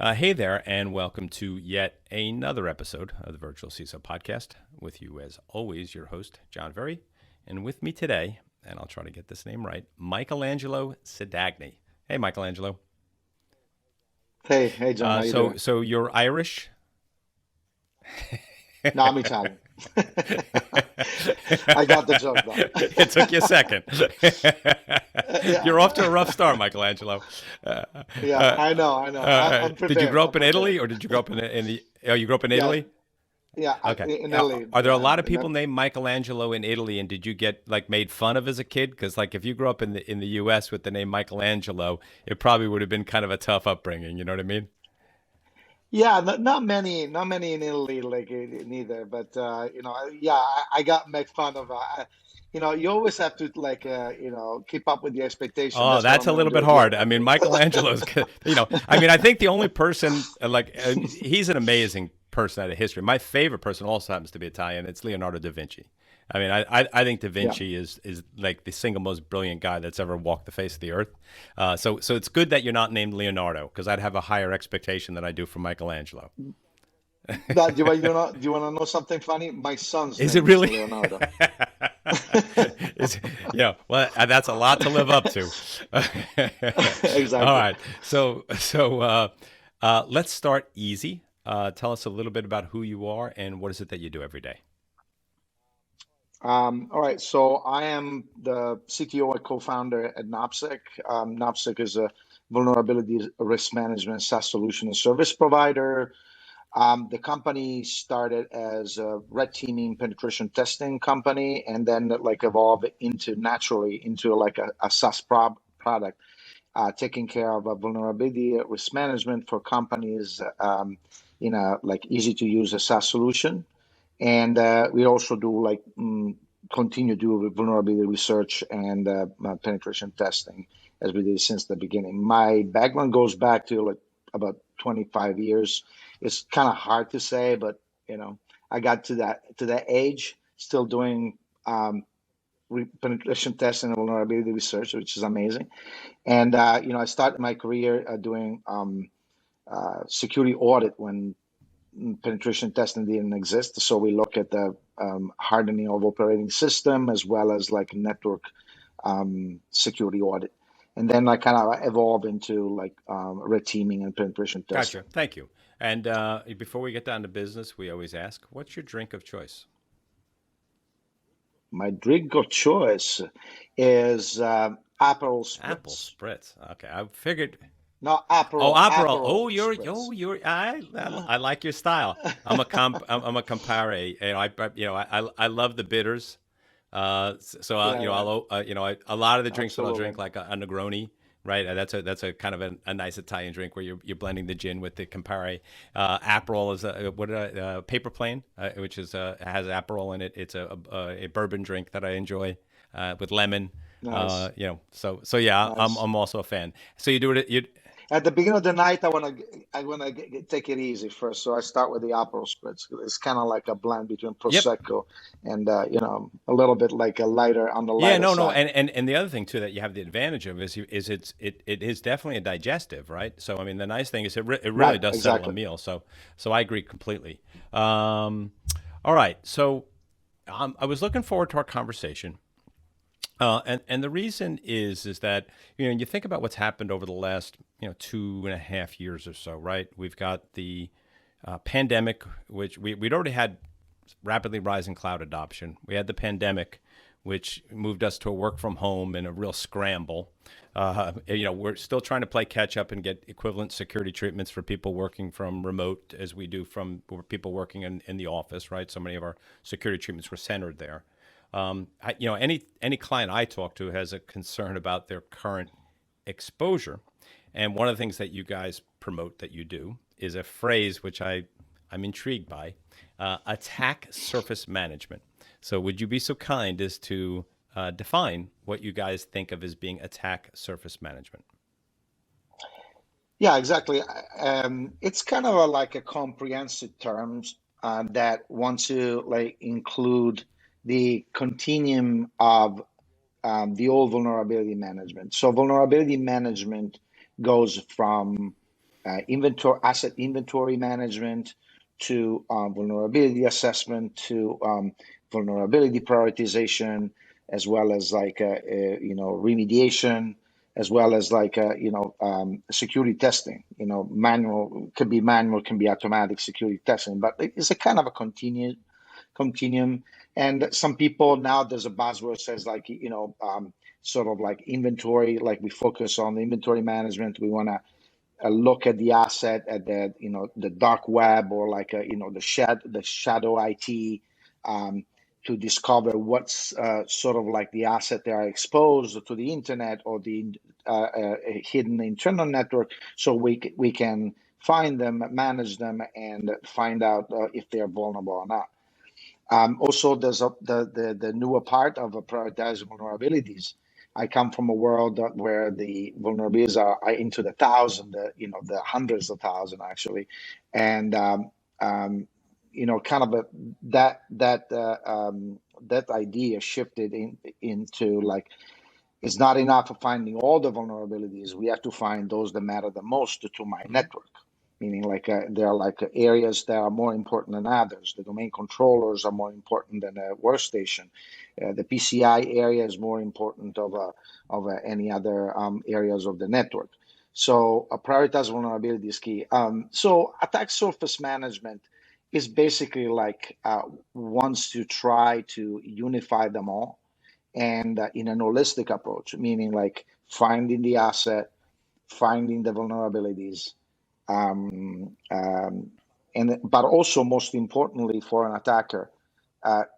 Hey there, and welcome to yet another episode of the Virtual CISO podcast. With you, as always, your host, John Verry, and with me today, and I'll try to get this name right, Michelangelo Sidagni. Hey, Michelangelo. Hey, John, how you doing? So you're Irish? No, I'm Italian. I got the joke though. It took you a second. Yeah, You're off to a rough start, Michelangelo. Uh, yeah, uh, I know. I'm did you prepared. grow I'm up in Italy, prepared. or did you grow up in the? Oh, you grew up in Yeah, Italy. yeah. Okay. In Italy, Are there a lot of and people then, named Michelangelo in Italy, and did you get like made fun of as a kid? Because like if you grew up in the U.S. with the name Michelangelo, it probably would have been kind of a tough upbringing. You know what I mean? yeah, not many in Italy like neither. But yeah, I got made fun of. You always have to like keep up with the expectation. Oh, That's what that's I'm a gonna little bit do here. hard. I mean, Michelangelo's, I mean, I think the only person he's an amazing person out of history. My favorite person also happens to be Italian. It's Leonardo da Vinci. I mean, I think Da Yeah. Vinci is like the single most brilliant guy that's ever walked the face of the earth. So it's good that you're not named Leonardo because I'd have a higher expectation than I do for Michelangelo. But do you want to know something funny? My son's Is it name is really? Leonardo. Is well, that's a lot to live up to. All Exactly. right, let's start easy. Tell us a little bit about who you are and what is it that you do every day. All right, so I am the CTO and co-founder at NopSec. NopSec is a vulnerability risk management SaaS solution and service provider. The company started as a red teaming penetration testing company, and then like evolved into naturally into like a SaaS product, taking care of vulnerability risk management for companies, like easy to use a SaaS solution. And we also do like continue to do vulnerability research and penetration testing as we did since the beginning. My background goes back to like about 25 years. It's kind of hard to say, but you know, I got to that age still doing penetration testing and vulnerability research, which is amazing. And I started my career doing security audit when penetration testing didn't exist. So we look at the hardening of operating system as well as like network security audit. And then I kind of evolve into like red teaming and penetration Gotcha. testing. Thank you. And before we get down to business, we always ask, "What's your drink of choice?" My drink of choice is Aperol Apple Spritz. spritz. Okay, I figured. No, Oh, Aperol. Oh, Aperol Spritz. you're. I like your style. I'm a compare. I love the bitters. So Yeah, yeah, a lot of the drinks that I'll absolutely. drink like a Negroni, right? That's a kind of a nice Italian drink where you're blending the gin with the Campari. Aperol is paper plane, which is has Aperol in it. It's a bourbon drink that I enjoy with lemon. Nice, So yeah, nice. I'm also a fan. So you do it. You At the beginning of the night, I wanna take it easy first, so I start with the Aperol Spritz. It's kind of like a blend between Yep. Prosecco and a little bit like a lighter on the Yeah, lighter no, side. and the other thing too that you have the advantage of is it is definitely a digestive, right? So I mean, the nice thing is it really Right, does settle a exactly. meal. So I agree completely. All right, so I was looking forward to our conversation, and the reason is that you think about what's happened over the last 2.5 years or so, right? We've got the pandemic, which we'd already had rapidly rising cloud adoption. We had the pandemic, which moved us to a work from home and a real scramble. We're still trying to play catch up and get equivalent security treatments for people working from remote as we do from people working in the office, right? So many of our security treatments were centered there. Any client I talk to has a concern about their current exposure. And one of the things that you guys promote that you do is a phrase which I'm intrigued by, attack surface management. So would you be so kind as to define what you guys think of as being attack surface management? Yeah, exactly. It's kind of like a comprehensive terms that want to like include the continuum of the old vulnerability management. So vulnerability management goes from asset inventory management, to vulnerability assessment, to vulnerability prioritization, as well as like remediation, as well as like security testing. Manual can be manual, can be automatic security testing, but it's a kind of a continuum. And some people now, there's a buzzword says like sort of like inventory, like we focus on the inventory management. We want to look at the asset at the dark web, or like the shadow IT, to discover what's sort of like the asset they are exposed to the internet, or the hidden internal network, so we can find them, manage them, and find out if they are vulnerable or not. Also, there's the newer part of prioritizing vulnerabilities. I come from a world where the vulnerabilities are into the thousand, the hundreds of thousand actually, and kind of that idea shifted into like, it's not enough of finding all the vulnerabilities. We have to find those that matter the most to my network. Meaning, like there are like areas that are more important than others. The domain controllers are more important than a workstation. The PCI area is more important of any other areas of the network. So prioritize vulnerability is key. So attack surface management is basically like wants to try to unify them all, and in an holistic approach, meaning like finding the asset, finding the vulnerabilities, but also most importantly for an attacker,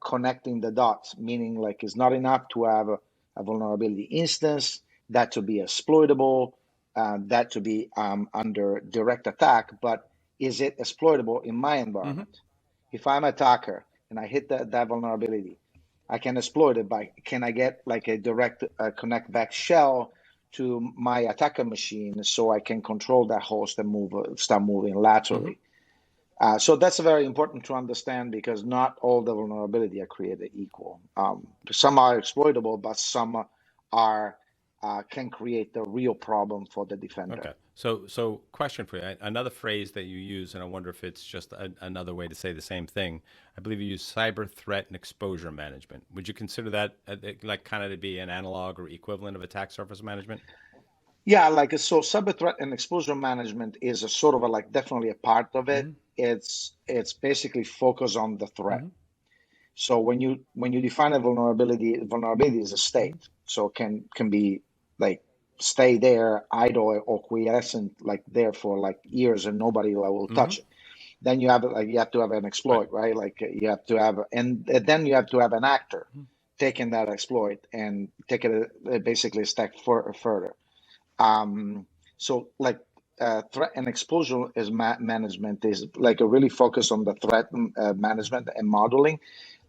connecting the dots, meaning like it's not enough to have a vulnerability instance, that to be exploitable, that to be under direct attack, but is it exploitable in my environment? If I'm an attacker and I hit that vulnerability, I can exploit it by, can I get like a direct connect back shell to my attacker machine, so I can control that host and start moving laterally. So that's very important to understand, because not all the vulnerability are created equal. Some are exploitable, but some are can create the real problem for the defender. Okay. So question for you. Another phrase that you use, and I wonder if it's just another way to say the same thing. I believe you use cyber threat and exposure management. Would you consider that like kind of to be an analog or equivalent of attack surface management? Yeah, like so, cyber threat and exposure management is a sort of like definitely a part of it. It's basically focused on the threat. So when you define a vulnerability is a state. So can be like stay there idle or quiescent, like there for like years and nobody will touch it. Then you have to have an exploit, right? Like you have to have, and then you have to have an actor taking that exploit and take it basically a step further. So like threat and exposure is management is like a really focus on the threat management and modeling.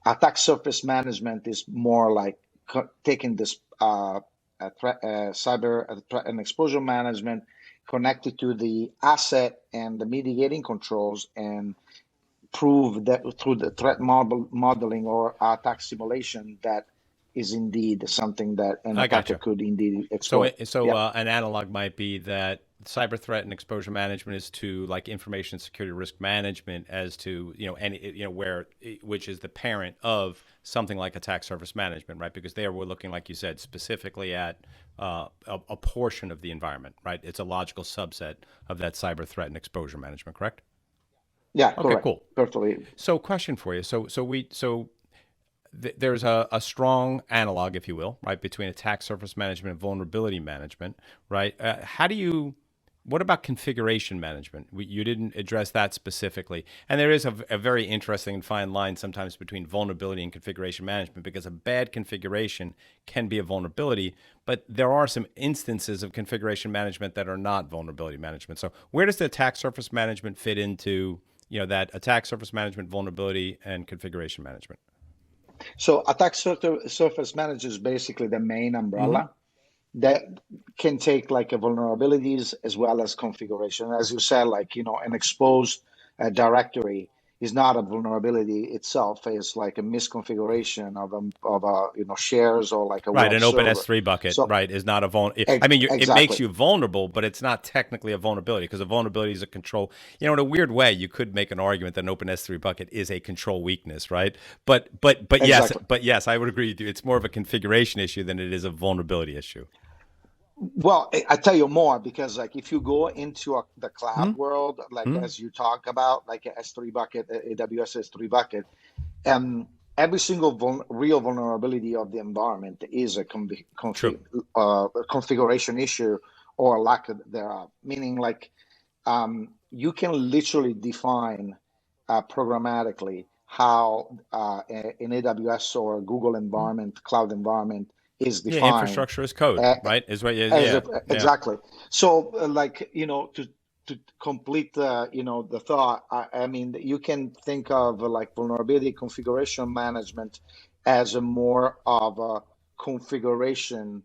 Attack surface management is more like taking this cyber threat and exposure management, connected to the asset and the mitigating controls, and prove that through the threat modeling or attack simulation that is indeed something that an I attacker gotcha. could indeed exploit. An analog might be that cyber threat and exposure management is to like information security risk management, as to where, which is the parent of something like attack surface management, right? Because there we're looking, like you said, specifically at a portion of the environment, right? It's a logical subset of that cyber threat and exposure management, correct? Yeah, Okay, correct. cool. Perfectly. So, question for you. There's a strong analog, if you will, right, between attack surface management and vulnerability management, right? What about configuration management? You didn't address that specifically. And there is a very interesting and fine line sometimes between vulnerability and configuration management, because a bad configuration can be a vulnerability, but there are some instances of configuration management that are not vulnerability management. So where does the attack surface management fit into, that attack surface management, vulnerability, and configuration management? So attack surface manager is basically the main umbrella that can take like a vulnerabilities as well as configuration. As you said, like an exposed directory is not a vulnerability itself. It's like a misconfiguration of shares or like a Right, web an open server. S3 bucket, So right, is not a I mean, it makes exactly, you vulnerable, but it's not technically a vulnerability because a vulnerability is a control. In a weird way, you could make an argument that an open S3 bucket is a control weakness, right? exactly. But yes, I would agree with you. It's more of a configuration issue than it is a vulnerability issue. Well, I tell you more because like if you go into the Hmm. cloud world, like Hmm. as you talk about, like a S3 bucket, AWS S3 bucket, um, every single real vulnerability of the environment is a True. configuration issue or lack thereof. Meaning, like you can literally define programmatically how an AWS or Google environment, cloud environment is Yeah, defined infrastructure is code, uh, right? Is what? as Yeah, a, yeah. exactly. So, like to complete the thought, I mean, you can think of like vulnerability configuration management as a more of a configuration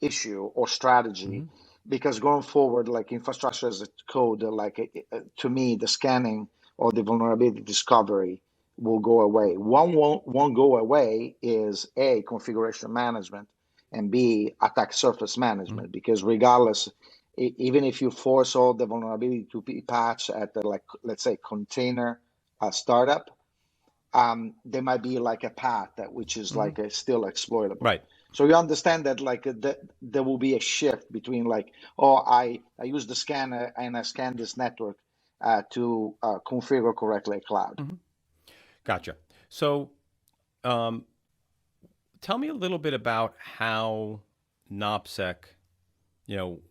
issue or strategy, Hmm. because going forward, like infrastructure as a code, to me, the scanning or the vulnerability discovery will go away. One won't go away is A, configuration management, and B, attack surface Hmm. management. Because regardless, even if you force all the vulnerability to be patched at the, like, let's say, container startup, there might be like a path that which is Hmm. like still exploitable. Right. So you understand that like there will be a shift between like, oh, I use the scanner and I scan this network to configure correctly a cloud. Hmm. Gotcha. So, um, tell me a little bit about how NopSec,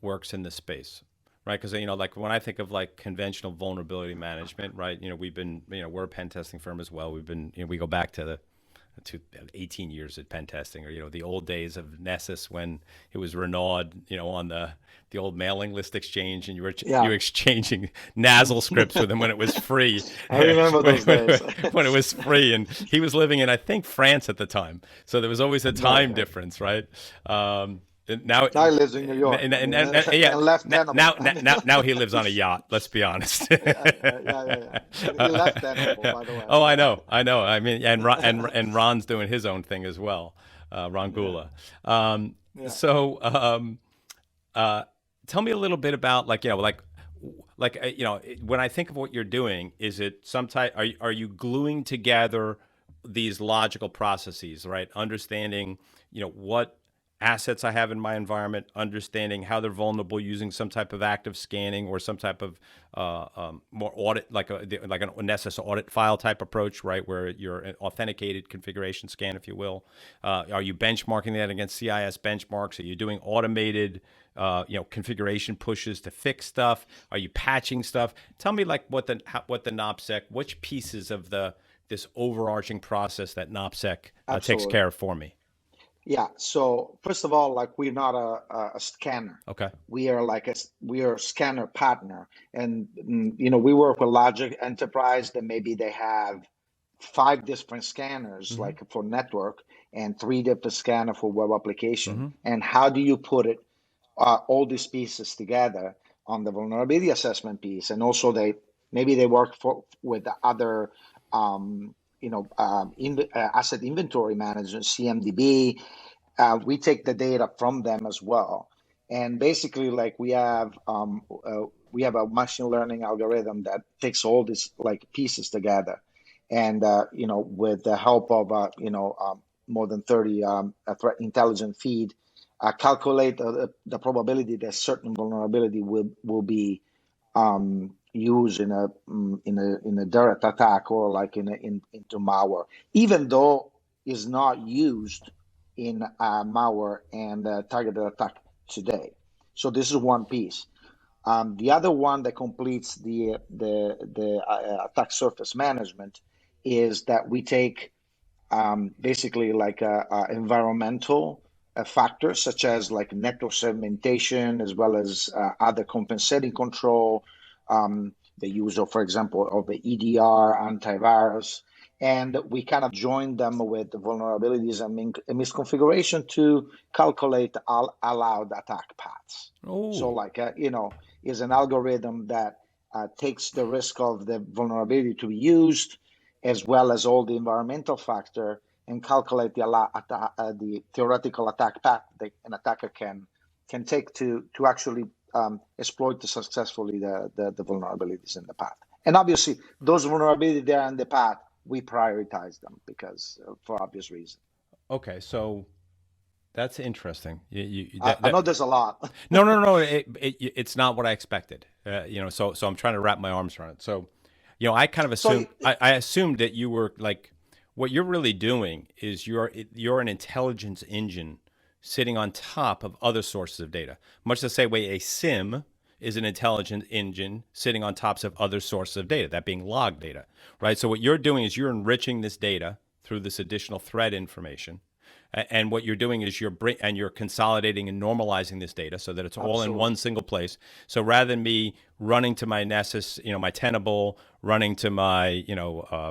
works in this space, right? Because like when I think of like conventional vulnerability management, right? We've been, we're a pen testing firm as well. We've been, we go back to 18 years at pen testing, or the old days of Nessus when it was Renaud, on the old mailing list exchange, and you Yeah, were exchanging nasal scripts with him when it was free, I remember when, those days. when it was free, and he was living in I think France at the time, so there was always a Right, time right. difference, right? And now, Now he lives in New York yeah, and left Tenable. I mean, now he lives on a yacht. Let's be honest. yeah. He left Tenable, by the way. Oh, I know. I mean, and Ron's doing his own thing as well, Ron Yeah, Gula. Um, yeah. so, uh, tell me a little bit about when I think of what you're doing, is it some type? Are you gluing together these logical processes, right? Understanding, what assets I have in my environment, understanding how they're vulnerable using some type of active scanning or some type of more audit, like an Nessus audit file type approach, right, where you're an authenticated configuration scan, if you will. Are you benchmarking that against CIS benchmarks? Are you doing automated, configuration pushes to fix stuff? Are you patching stuff? Tell me like what the NopSec, which pieces of this overarching process that NopSec takes Absolutely. care of for me. Yeah. So first of all, like we're not a scanner. Okay. We are like we are a scanner partner, and we work with larger enterprise that maybe they have five different scanners, Mm-hmm. like for network, and three different scanner for web application. Mm-hmm. And how do you put it all these pieces together on the vulnerability assessment piece? And also they work with the other asset inventory management, CMDB. We take the data from them as well, and basically like we have a machine learning algorithm that takes all these like pieces together, and with the help of more than 30 threat intelligent feed, calculate the probability that certain vulnerability will be used in a direct attack or like into malware, even though is not used in malware and targeted attack today. So this is one piece. The other one that completes the attack surface management is that we take basically like environmental factors such as like network segmentation as well as other compensating control, the use of, for example, of the EDR antivirus, and we kind of join them with the vulnerabilities and misconfiguration to calculate allowed attack paths. So Oh. like is an algorithm that takes the risk of the vulnerability to be used, as well as all the environmental factor, and calculate the theoretical attack path that an attacker can take to actually exploit successfully the vulnerabilities in the path. And obviously, those vulnerabilities there in the path, we prioritize them because for obvious reasons. Okay, so that's interesting. I know there's a lot. No. It's not what I expected. So I'm trying to wrap my arms around it. So, I kind of assumed I assumed that you were like, what you're really doing is you're an intelligence engine sitting on top of other sources of data, much the same way a SIM is an intelligence engine sitting on tops of other sources of data, that being log data, right? So what you're doing is you're enriching this data through this additional threat information. And what you're doing is you're consolidating and normalizing this data so that it's all in one single place. So rather than me running to my Nessus, my Tenable, running to my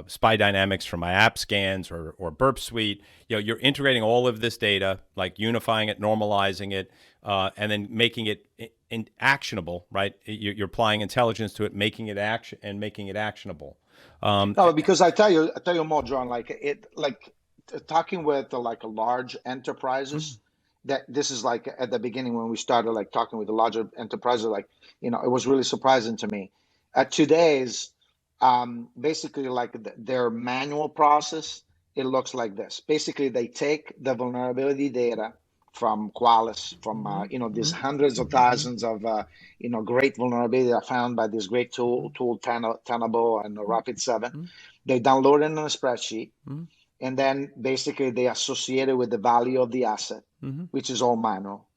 Spy Dynamics for my app scans or Burp Suite, you're integrating all of this data, like unifying it, normalizing it, and then making it actionable. Right? You're applying intelligence to it, making it actionable. No, because I tell you more, John. Talking with like large enterprises, that this is like at the beginning when we started like talking with the larger enterprises, it was really surprising to me. Today's basically like their manual process, it looks like this. Basically, they take the vulnerability data from Qualys, from these hundreds of thousands of great vulnerability are found by this great tool Tenable and Rapid7. They download it in a spreadsheet. And then basically they associate it with the value of the asset, which is all manual,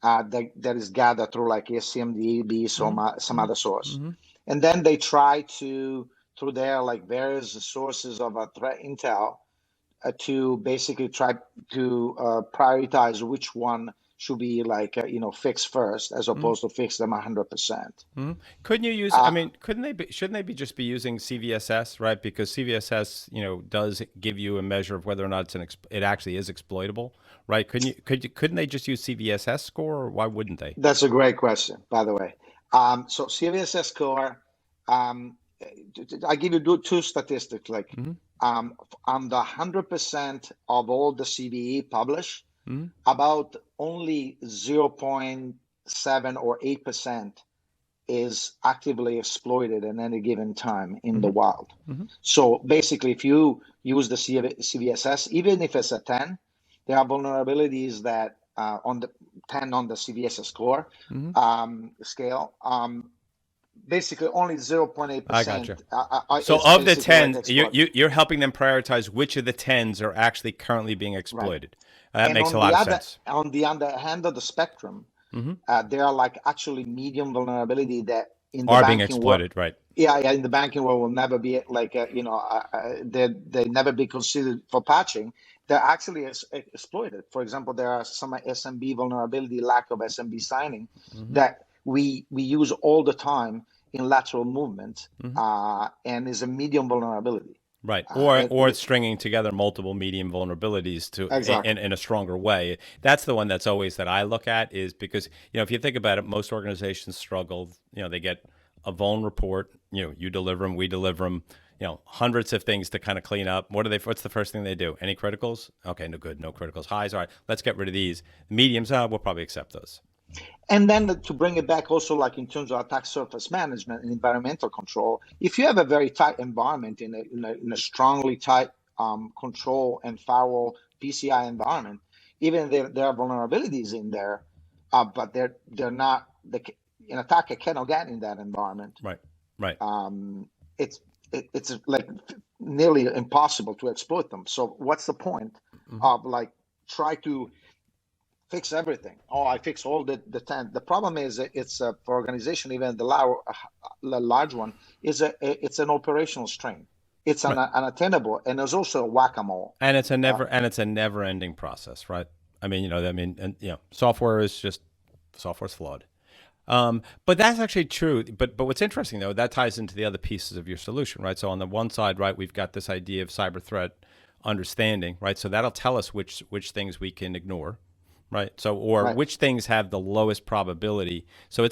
that is gathered through like SCMDB, some other source. And then they try to, through their like various sources of threat intel, to basically try to prioritize which one should be like fixed first, as opposed to fix them 100%. Couldn't you use? Shouldn't they just be using CVSS, right? Because CVSS, does give you a measure of whether or not it actually is exploitable, right? Couldn't they just use CVSS score, or why wouldn't they? That's a great question, by the way. So CVSS score, I give you two statistics. Like on the 100% of all the CVE published, about only 0.7 or 8% is actively exploited at any given time in the wild. So basically, if you use the CVSS, even if it's a 10, there are vulnerabilities that on the 10 on the CVSS score scale, basically only 0.8%. I got you. So of the 10, you're helping them prioritize which of the 10s are actually currently being exploited. Right. That makes a lot of sense. On the other hand of the spectrum, there are like actually medium vulnerability that in the are being exploited, world, right? Yeah, in the banking world will never be like they never be considered for patching. They're actually exploited. For example, there are some SMB vulnerability, lack of SMB signing that we use all the time in lateral movement, and is a medium vulnerability. Right, or it's stringing together multiple medium vulnerabilities to in a stronger way. That's the one that's always that I look at, is because if you think about it, most organizations struggle. They get a vuln report. You deliver them, we deliver them. Hundreds of things to kind of clean up. What's the first thing they do? Any criticals? Okay, no good, no criticals. Highs, all right, let's get rid of these. Mediums, we'll probably accept those. And then to bring it back also, like in terms of attack surface management and environmental control, if you have a very tight environment in a strongly tight control and firewall PCI environment, even there are vulnerabilities in there, but they're not, an attacker cannot get in that environment. Right. It's like nearly impossible to exploit them. So what's the point of like try to fix everything? I fix all the 10. The problem is it's for organization, even the large one, it's an operational strain. It's unattainable, and there's also a whack-a-mole. And it's a never-ending process, right? Software's flawed. But that's actually true. But what's interesting though, that ties into the other pieces of your solution, right? So on the one side, right, we've got this idea of cyber threat understanding, right? So that'll tell us which things we can ignore. right? So, or Right. which things have the lowest probability. So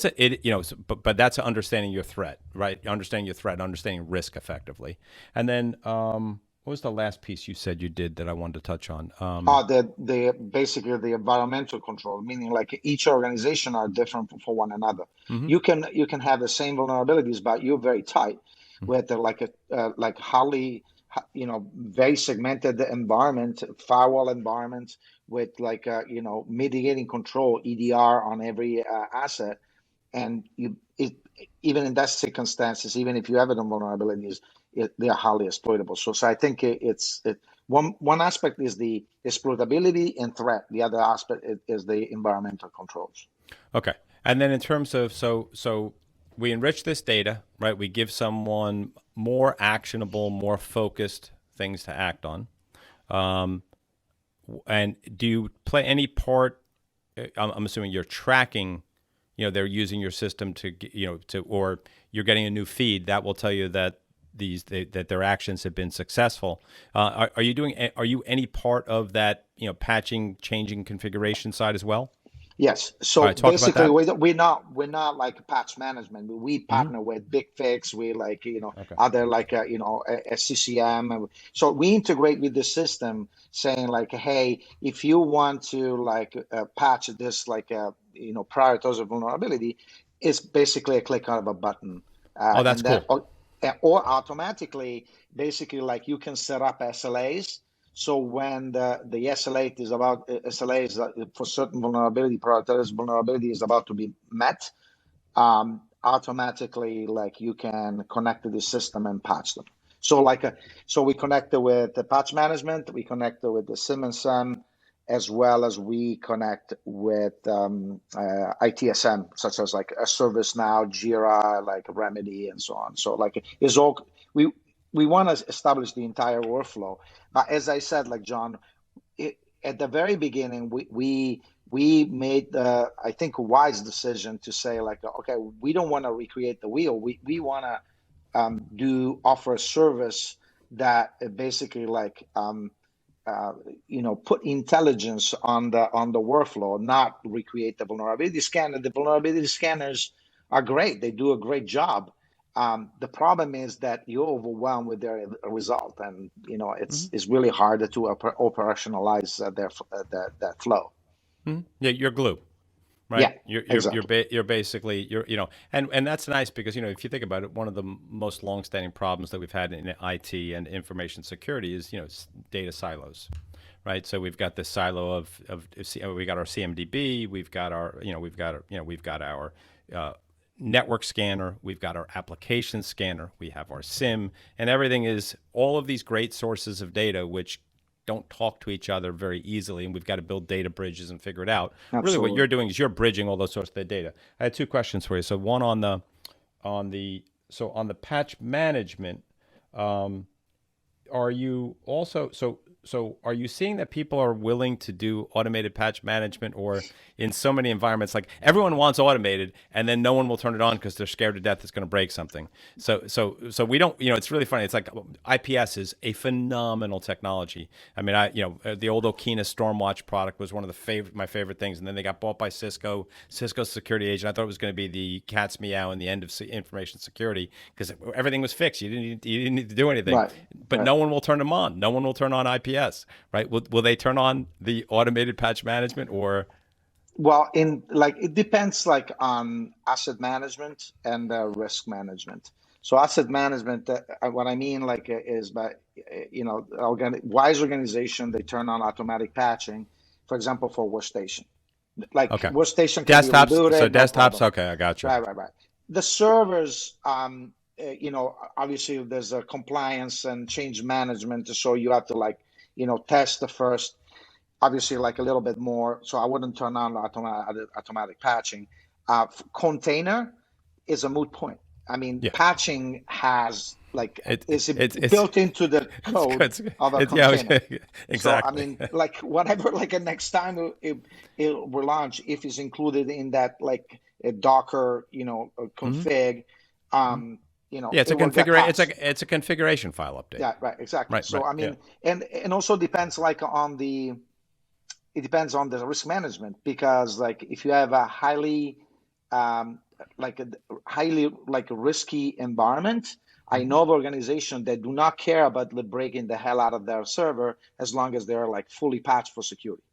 but that's understanding your threat, right? Understanding your threat, understanding risk effectively. And then, what was the last piece you said you did that I wanted to touch on? The basically the environmental control, meaning like each organization are different for one another. Mm-hmm. You can have the same vulnerabilities, but you're very tight with like highly, very segmented environment, firewall environment with like mitigating control EDR on every asset, and even in that circumstances, even if you have them vulnerabilities, they are highly exploitable. So I think one aspect is the exploitability and threat. The other aspect is the environmental controls. Okay. And then in terms of so we enrich this data, right? We give someone more actionable, more focused things to act on. And do you play any part? I'm assuming you're tracking. They're using your system or you're getting a new feed that will tell you that that their actions have been successful. Are you any part of that? Patching, changing configuration side as well. Yes. All So right, talk about basically, that. we're not like patch management. We Mm-hmm. partner with Big Fix. We like Okay. other like a CCM. So we integrate with the system, saying like, hey, if you want to like patch this like prior to the vulnerability, it's basically a click of a button, Oh, that's and then cool. or automatically, basically like you can set up SLAs. So when the SLA is for certain vulnerability, prioritized vulnerability is about to be met, automatically like you can connect to the system and patch them. So so we connect with the patch management, we connect with the SIM and SIM, as well as we connect with ITSM, such as like a ServiceNow, Jira, like Remedy, and so on. So like it's all we we want to establish the entire workflow. But as I said, like John, at the very beginning, we made the, I think, a wise decision to say like, okay, we don't want to recreate the wheel. We want to offer a service that basically like put intelligence on the workflow, not recreate the vulnerability scanner. The vulnerability scanners are great; they do a great job. The problem is that you're overwhelmed with their result, and Mm-hmm. it's really hard to operationalize that flow. Mm-hmm. Yeah, you're glue. Yeah, Right, exactly. you're basically and that's nice because if you think about it, one of the most longstanding problems that we've had in IT and information security is data silos, right? So we've got this silo of we got our CMDB, we've got our network scanner, we've got our application scanner, we have our SIM, and everything is all of these great sources of data which don't talk to each other very easily, and we've got to build data bridges and figure it out. Really, what Absolutely. you're doing is you're bridging all those sources of data. I had two questions for you. So one on the patch management, are you also are you seeing that people are willing to do automated patch management, or in so many environments like everyone wants automated and then no one will turn it on because they're scared to death it's going to break something. So we don't, it's really funny. It's like IPS is a phenomenal technology. I mean, the old Okina Stormwatch product was one of my favorite things, and then they got bought by Cisco's security agent. I thought it was going to be the cat's meow and the end of information security because everything was fixed. You didn't need to do anything, Right. but Right. no one will turn them on. No one will turn on IPS, right? Will they turn on the automated patch management or? Well, in like it depends like on asset management and risk management. So asset management, what I mean like is by wise organization, they turn on automatic patching, for example, for workstation. Like Okay. workstation can be Desktops. So rebooted, no desktops. problem. Okay, I got you. Right. The servers, obviously there's a compliance and change management, so you have to like test the first, obviously like a little bit more. So I wouldn't turn on automatic patching. Container is a moot point. I mean, Yeah. patching has like It is it's built into the it's code good. of a It's yeah, container. So I exactly. mean, like whatever, like next time it will launch, if it's included in that like a Docker, Hmm. config, Yeah, it will get patched. it's a configuration file update. Yeah, right, exactly. Right, So right. I Yeah. mean, and also depends like on the it depends on the risk management, because like if you have a um, highly like risky environment, I Mm-hmm. know of organizations that do not care about breaking the hell out of their server as long as they're like fully patched for security.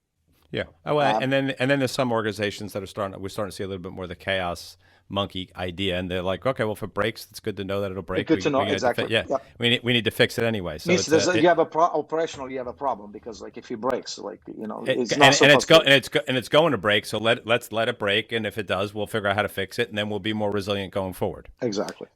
Yeah. Oh, well, Um, and then there's some organizations that are starting. We're starting to see a little bit more of the chaos monkey idea, and they're like, okay, well, if it breaks, it's good to know that it'll break. Good to know We need to exactly. yeah, Yeah, we need to fix it anyway. So means it's a you have a operational, you have a problem, because like if it breaks, like it's not and supposed to. it's going to break. So let's let it break, and if it does, we'll figure out how to fix it, and then we'll be more resilient going forward. Exactly.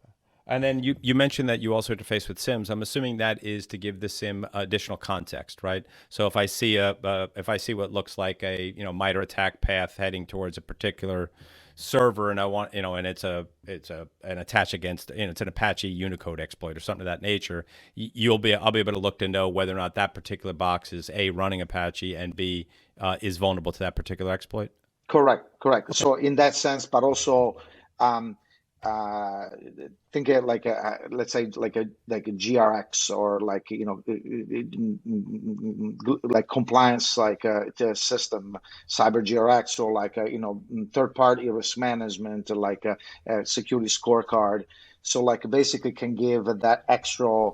And then you mentioned that you also interface with SIMs. I'm assuming that is to give the SIM additional context, right? So if I see if I see what looks like a MITRE attack path heading towards a particular server, and I want and it's an attach against it's an Apache Unicode exploit or something of that nature, I'll be able to look to know whether or not that particular box is A, running Apache, and B, is vulnerable to that particular exploit. Correct. Okay. So in that sense, but also um, uh, think it like let's say like a GRX, or like like compliance, like the system, cyber GRX, or like third party risk management, like a security scorecard. So like basically can give that extra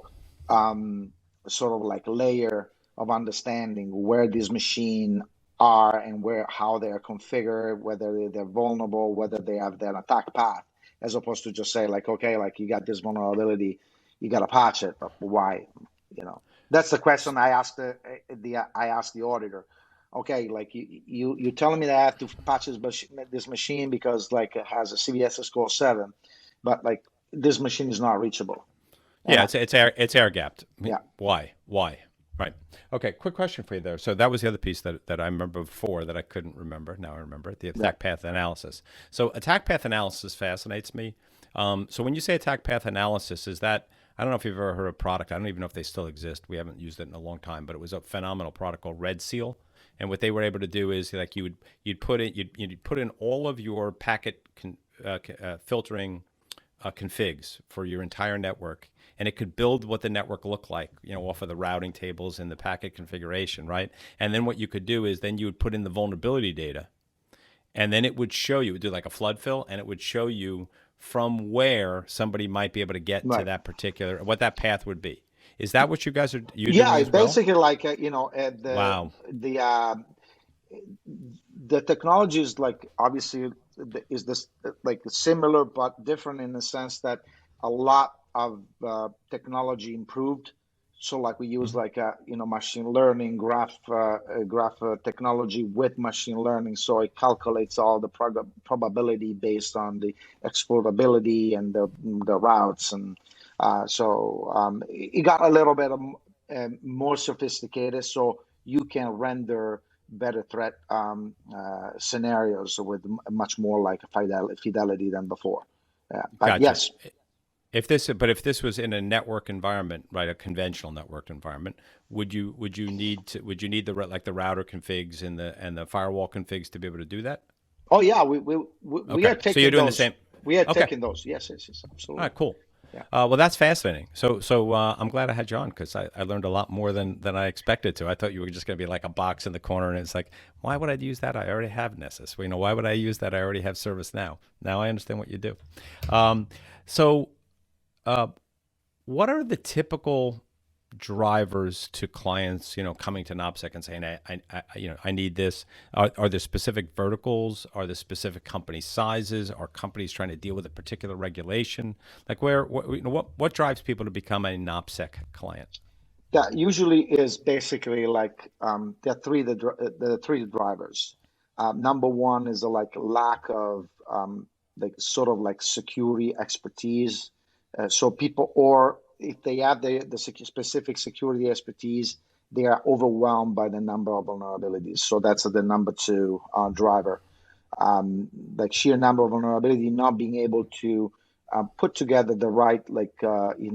um, sort of like layer of understanding where this machine are, and where how they are configured, whether they're vulnerable, whether they have their attack path, as opposed to just say like, okay, like you got this vulnerability, you got to patch it, but why? That's the question I asked the auditor. Okay, like you telling me that I have to patch this machine because like it has a CVS score 7, but like this machine is not reachable. And Yeah, it's air gapped. yeah, Why? Right. Okay. Quick question for you there. So that was the other piece that I remember before that I couldn't remember. Now I remember it, the yeah. attack path analysis. So attack path analysis fascinates me. So when you say attack path analysis, is that I don't know if you've ever heard of a product. I don't even know if they still exist. We haven't used it in a long time, but it was a phenomenal product called Red Seal. And what they were able to do is like you'd put in all of your packet filtering configs for your entire network, and it could build what the network looked like, off of the routing tables and the packet configuration, right? And then what you could do is then you would put in the vulnerability data, and then it would show you, it would do like a flood fill, and it would show you from where somebody might be able to get to Right. that particular, what that path would be. Is that what you're Yeah, doing it's as well? basically like Wow. the technology is like obviously is this like similar but different in the sense that a lot of technology improved. So like we use Mhm. like machine learning, graph technology with machine learning, so it calculates all the probability based on the exploitability and the routes, and it got a little bit more sophisticated, so you can render better threat scenarios with much more like fidelity than before. Yeah, but Gotcha. yes. If this was in a network environment, right, a conventional networked environment, would you need the router configs and the firewall configs to be able to do that? Oh yeah, we are Okay, so you're taking doing the those. same. We are Okay, taking those. Yes, all absolutely. right, cool. Yeah. Well, that's fascinating. So I'm glad I had you on because I learned a lot more than I expected to. I thought you were just going to be like a box in the corner, and it's like, why would I use that? I already have Nessus. Why would I use that? I already have ServiceNow. Now I understand what you do. Um, so, uh, what are the typical drivers to clients, coming to NopSec and saying, I need this? Are there specific verticals? Are there specific company sizes? Are companies trying to deal with a particular regulation? Like what drives people to become a NopSec client? That usually is basically like there are the three drivers. Number one is a like lack of like sort of like security expertise. So people, or if they have the specific security expertise, they are overwhelmed by the number of vulnerabilities. So that's the number two driver. Like sheer number of vulnerability, not being able to put together the right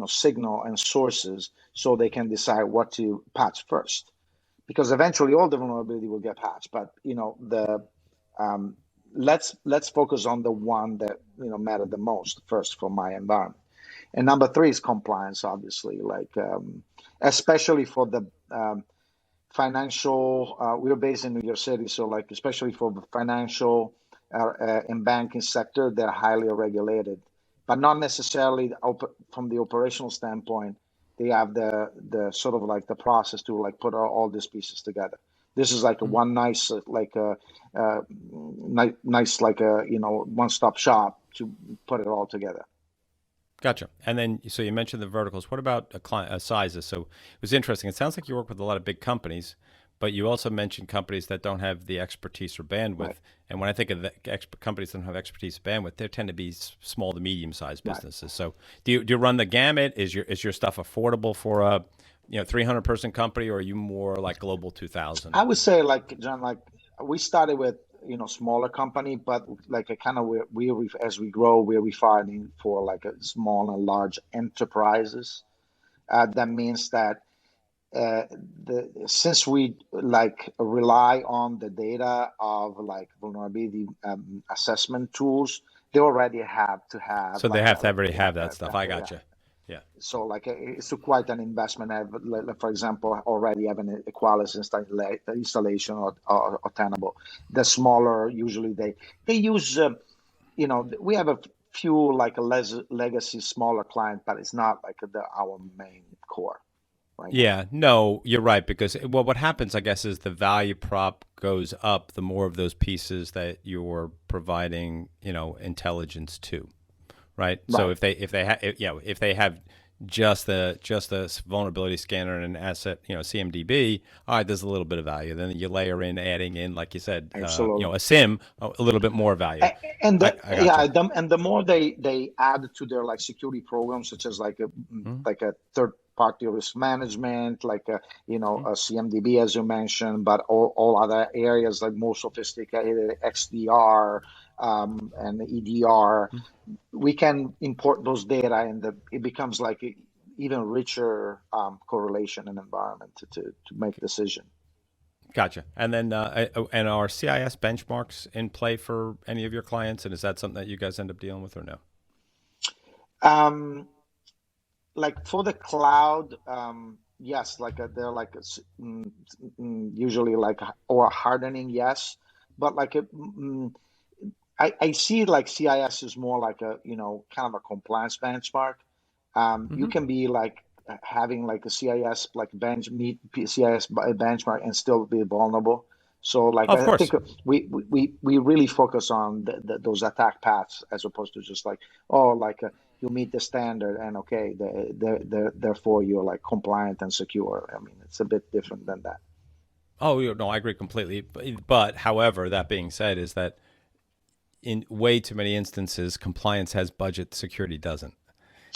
signal and sources, so they can decide what to patch first, because eventually all the vulnerability will get patched, but the um, let's focus on the one that matter the most first for my environment. And number three is compliance, obviously, like especially financial. We're based in New York City, so like especially for the financial and banking sector, they're highly regulated, but not necessarily from the operational standpoint. They have the sort of like the process to like put all these pieces together. This is like a one nice like a nice like a one-stop shop to put it all together. Gotcha. And then, so you mentioned the verticals. What about sizes? So it was interesting. It sounds like you work with a lot of big companies, but you also mentioned companies that don't have the expertise or bandwidth. Right. And when I think of the companies that don't have expertise or bandwidth, they tend to be small to medium sized Right. businesses. So do you run the gamut? Is your stuff affordable for a 300-person company, or are you more like Global 2000? I would say like John, like we started with smaller company, but like a kind of as we grow, we're refining for like a small and large enterprises. That means that uh, since we like rely on the data of like vulnerability assessment tools, they already have to have So they like have to a already yeah, have that stuff. I gotcha. Yeah. so like it's quite an investment. Like, for example, already having a Qualys installation or Tenable. The smaller usually they use we have a few like a legacy smaller client, but it's not like our main core right now. Yeah, no, you're right because well, what happens, I guess, is the value prop goes up the more of those pieces that you're providing, intelligence to, right? So Right. if they have just the vulnerability scanner and an asset, CMDB, all right, there's a little bit of value. Then you layer in, adding in, like you said, Absolutely. a SIM, a little bit more value. And I gotcha. the more they add to their like security programs, such as Mm-hmm. like a third party risk management, like Mm-hmm. a CMDB as you mentioned, but all other areas like more sophisticated XDR and EDR, we can import those data, and it becomes like a even richer correlation and environment to make a decision. Gotcha. And then, and are CIS benchmarks in play for any of your clients? And is that something that you guys end up dealing with or no? Um, like for the cloud, yes, like they're like usually like or hardening, yes, but like I see like CIS is more like a kind of a compliance benchmark. You Hmm. can be like having like a CIS like meet CIS benchmark and still be vulnerable. So like Of I think course. we really focus on those attack paths as opposed to just like like you meet the standard and okay therefore you're like compliant and secure. I mean it's a bit different than that. Oh, no, I agree completely. But however, that being said, is that in way too many instances, compliance has budget, security doesn't.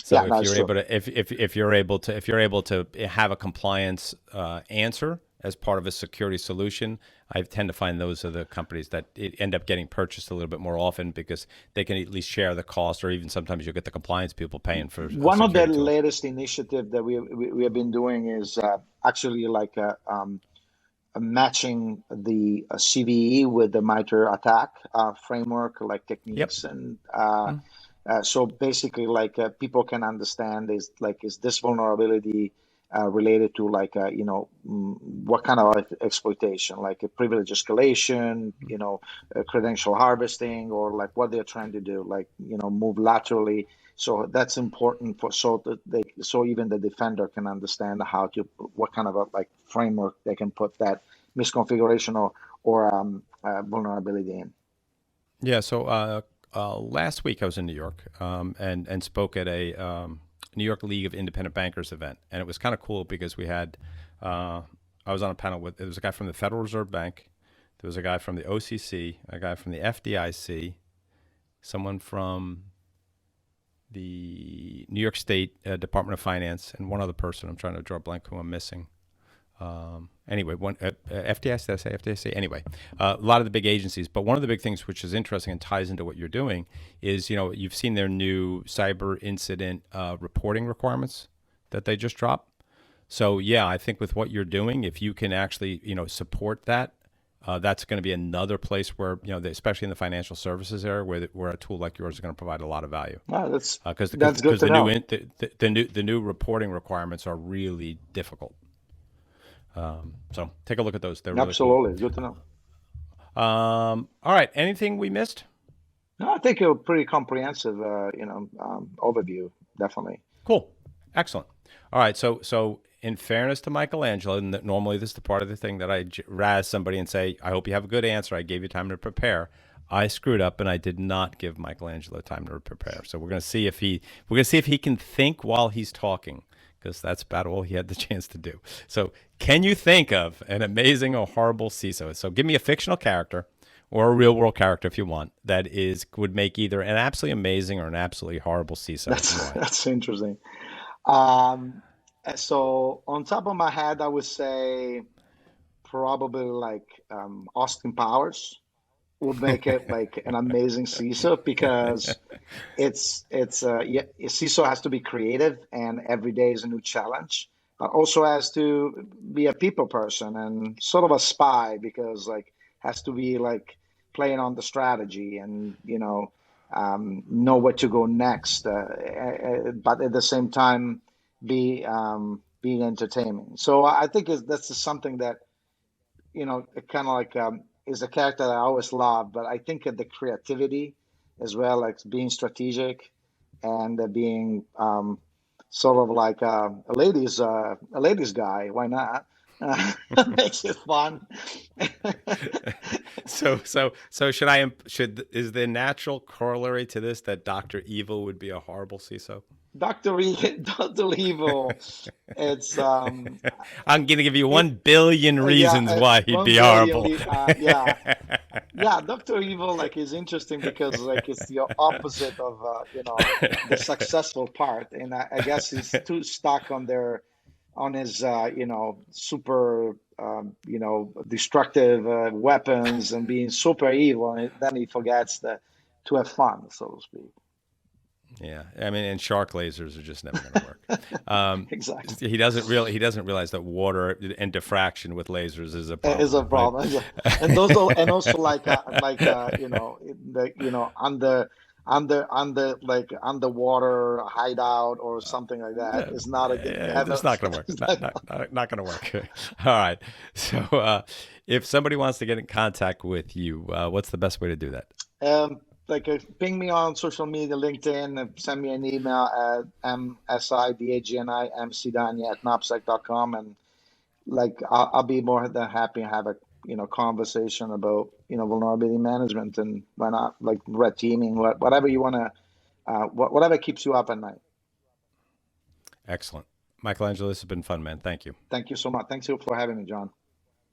So Yeah, if that's you're true. able to if you're able to have a compliance answer as part of a security solution, I tend to find those are the companies that end up getting purchased a little bit more often because they can at least share the cost, or even sometimes you'll get the compliance people paying for a One of the security tool. latest initiative that we have been doing is actually like matching the CVE with the MITRE attack framework, like Yep. techniques, and Mm. so basically, like people can understand is this vulnerability related to like what kind of exploitation, like a privilege escalation, credential harvesting, or like what they're trying to do, like move laterally. So that's important for so even the defender can understand how to what kind of a like framework they can put that misconfiguration or vulnerability in. Yeah. So last week I was in New York and spoke at a New York League of Independent Bankers event, and it was kind of cool because we had I was on a panel with there was a guy from the Federal Reserve Bank, there was a guy from the OCC, a guy from the FDIC, someone from the New York State Department of Finance, and one other person. I'm trying to draw a blank who I'm missing. Anyway, one FDIC, did I say FDIC? Anyway, a lot of the big agencies. But one of the big things which is interesting and ties into what you're doing is, you've seen their new cyber incident reporting requirements that they just dropped. So yeah, I think with what you're doing, if you can actually, support that, that's going to be another place where, especially in the financial services area, where a tool like yours is going to provide a lot of value. No, Because that's good to the new know. the new reporting requirements are really difficult. So take a look at those. They're really cool. Absolutely, good to know. All right. Anything we missed? No, I think a pretty comprehensive, overview, definitely. Cool. Excellent. All right. So in fairness to Michelangelo, and normally this is the part of the thing that I razz somebody and say, I hope you have a good answer. I gave you time to prepare. I screwed up and I did not give Michelangelo time to prepare. So we're going to see if he can think while he's talking, because that's about all he had the chance to do. So can you think of an amazing or horrible CISO? So give me a fictional character or a real world character if you want that would make either an absolutely amazing or an absolutely horrible CISO. That's interesting. Um, so on top of my head, I would say probably like Austin Powers would make it like an amazing CISO, because yeah, CISO has to be creative and every day is a new challenge, but also has to be a people person and sort of a spy, because like has to be like playing on the strategy and know where to go next, but at the same time being entertaining. So I think that's just something that it kind of like is a character that I always love, but I think the creativity as well, like being strategic and being sort of like a ladies guy. Why not? Makes it fun. So is the natural corollary to this that Dr. Evil would be a horrible CISO? Dr. Evil. It's I'm going to give you 1 billion yeah, reasons why he'd be 1 billion. horrible. Yeah, yeah. Dr. Evil like is interesting because like it's the opposite of the successful part, and I guess he's too stuck on his super destructive weapons and being super evil, and then he forgets to have fun, so to speak. Yeah, I mean, and shark lasers are just never going to work. Exactly. He doesn't realize that water and diffraction with lasers is a problem. Is a problem, right? And those and also like under like underwater hideout or something like that is not a good. It's not going to work. Not going to work. All right. So if somebody wants to get in contact with you, what's the best way to do that? Like ping me on social media, LinkedIn, and send me an email at msidagni@nopsec.com, and like I'll be more than happy to have a conversation about vulnerability management, and why not like red teaming, whatever you want to, whatever keeps you up at night. Excellent, Michelangelo. This has been fun, man. Thank you. Thank you so much. Thanks for having me, John.